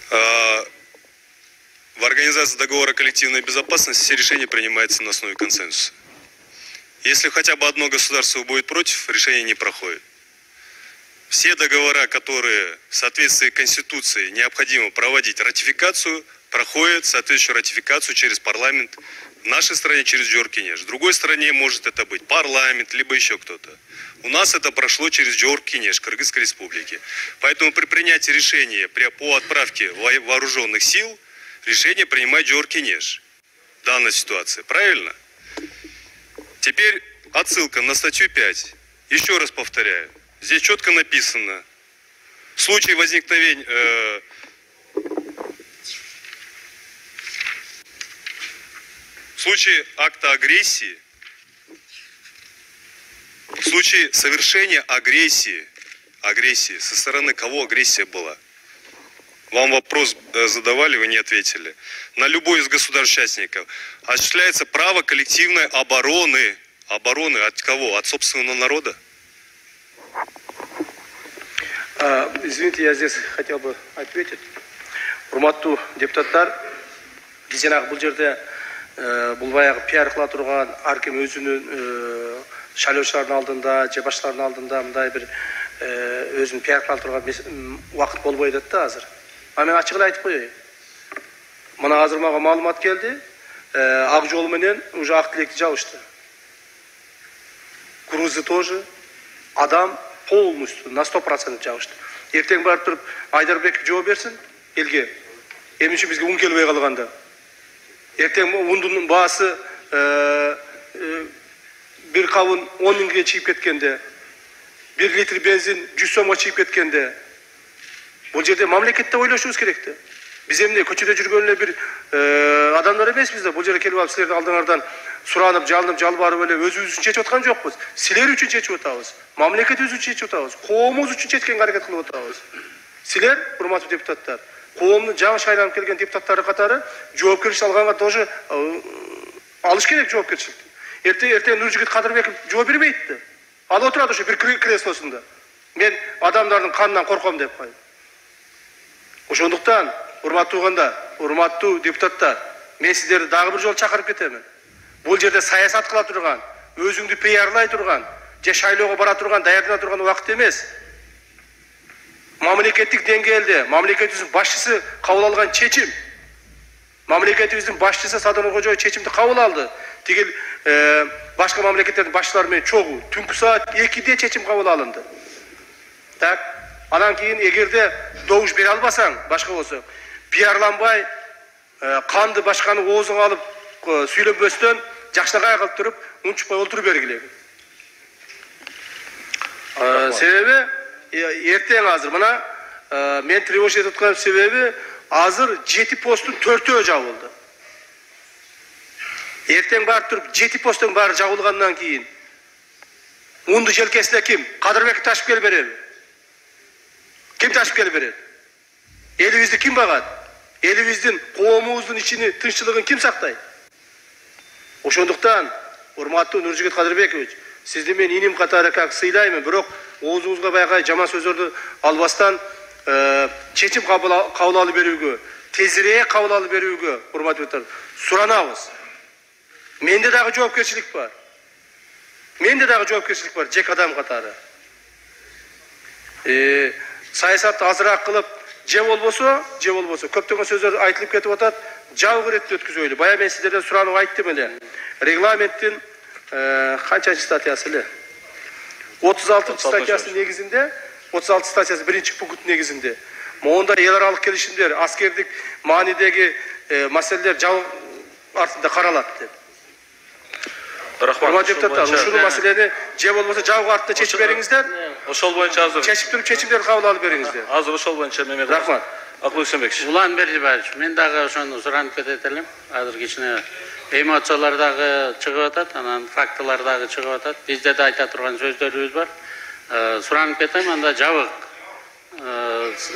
В организации договора коллективной безопасности все решения принимаются на основе консенсуса. Если хотя бы одно государство будет против, решение не проходит. Все договора, которые в соответствии с Конституцией необходимо проводить ратификацию, проходят соответствующую ратификацию через парламент. В нашей стране через Джоркинеш. В другой стране может это быть парламент, либо еще кто-то. У нас это прошло через Джоркинеш, Кыргызской республики. Поэтому при принятии решения по отправке вооруженных сил, решение принимает Джоркинеш. В данной ситуации. Правильно? Теперь отсылка на статью 5. Еще раз повторяю. Здесь четко написано. В случае возникновения... В случае акта агрессии, в случае совершения агрессии со стороны кого агрессия была? Вам вопрос задавали, вы не ответили. На любой из государств-участников осуществляется право коллективной обороны. Обороны от кого? От собственного народа? Извините, я здесь хотел бы ответить. Урматтуу депутаттар, дизенак бул жерде бул баягы пиар кыла турган ар ким өзүнүн шайлоочулардын алдында же башкалардын алдында мындай бир өзүн пиар кыла турган убакыт болбой атат да азыр. Мен ачык эле айтып коеюн. Мына азыр мага маалымат келди. Ак жол менен уже ак тилекти жабышты. Грузы тоже. Адам полностью на 100% жабышты. Эртең барып туруп Айдарбек жооп берсин элге. Эмне үчүн бизге ун келбей калганда? Эртең ундун баасы бир кабын 10 миңге чыгып кеткенде, 1 литр бензин 100 сомго чыгып кеткенде, бул жерде мамлекетте ойлошубуз керек да. Биз эмне көчөдө жүргөн эле бир адамдар эмеспиз да. Бул жерге келип алып силердин алдыңардан суранып, жалынып, жалбарып эле өзүбүз үчүн чечип аткан жокпуз. Силер үчүн чечип атабыз. Мамлекетибиз үчүн чечип атабыз. Коомубуз үчүн чечкенге аракет кылып атабыз. Силер, урматтуу депутаттар, коомдун жаңы шайланып келген депутаттары катары жоопкерчилик алганга тоже алыш керек жоопкерчиликти. Эртең Нуржигит Кадырбеков жооп бербейт да. Ал отурат ошо бир креслосунда. Мен адамдардын канынан корком деп коем. Ошондуктан, урматтуу депутаттар, мен сиздерди дагы бир жолу чакырып кетемин. Бул жерде саясат кыла турган, өзүңдү пиарлай турган, же шайлоого бара турган, даярдана турган убакыт эмес. Мамлекеттик деңгээлде мамлекетибиздин башчысы кабыл алган чечим. Мамлекетибиздин башчысы Садыр Кожоев чечимди кабыл алды. Тигил башка мамлекеттердин башчылары менен чогуу түнкү саат 2-де чечим кабыл алынды. Так, анан кийин эгерде добуш бере албасаң, башка болсо, пиарланбай, канды башканы оозуңа алып сүйлөнбөстөн жакшынакай кылып туруп, унчукпай олтуруп бергиле. Себеби эртең азыр мына мен тревожить этип аткан себеби азыр 7 посттун 4-өө жабылды. Эртең барып туруп 7 посттун баары жабылгандан кийин унду желкесине ким? Кадырбек ташып келип береби? Ким ташып келип берет? Элибизди ким багат? Элибиздин, коомубуздун ичини, тынччылыгын ким сактайт? Ошондуктан, урматтуу Нуржигит Кадырбекович, сизди мен иним катары как сыйлаймын, бирок оозуңузга баягы жаман сөздөрдү албастан чечим кабыл алып берүүгө, тезирээк кабыл алып берүүгө, урматтуу депутаттар, суранабыз. Менде дагы жоопкерчилик бар. Жек адам катары. Саясатты азыраак кылып, же болбосо, көптөгөн сөздөр айтылып кетип атат, жабык иретте өткүзөйлү. Бая мен сиздерден суранып айттым эле. Регламенттин канчанчы статьясы эле? 36 статьясы негизинде, 36 статьясы 1-пункт негизинде. Монда эл аралык келишимдер, аскердик маанидеги маселелер жабык артында каралат деп. Рахмат. Ушул маселени же болбосо жабык артында чечип бериңиздер. Ошол боюнча азыр чечип туруп чечимдерди кабыл алып бериңиздер. Азыр ошол боюнча Мемет. Рахмат. Акыл Үсенбекович. Улан Бердибаевич, мен дагы ошону суранып кетет элем. Азыр кичине эмоциялар дагы чыгып атат, анан фактылар дагы чыгып атат. Бизде да айта турган сөздөрүбүз бар. Суранып кетем, анда жабык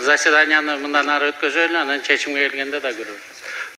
заседанияны мындан ары өткөзөлү, анан чечимге келгенде да көрөбүз.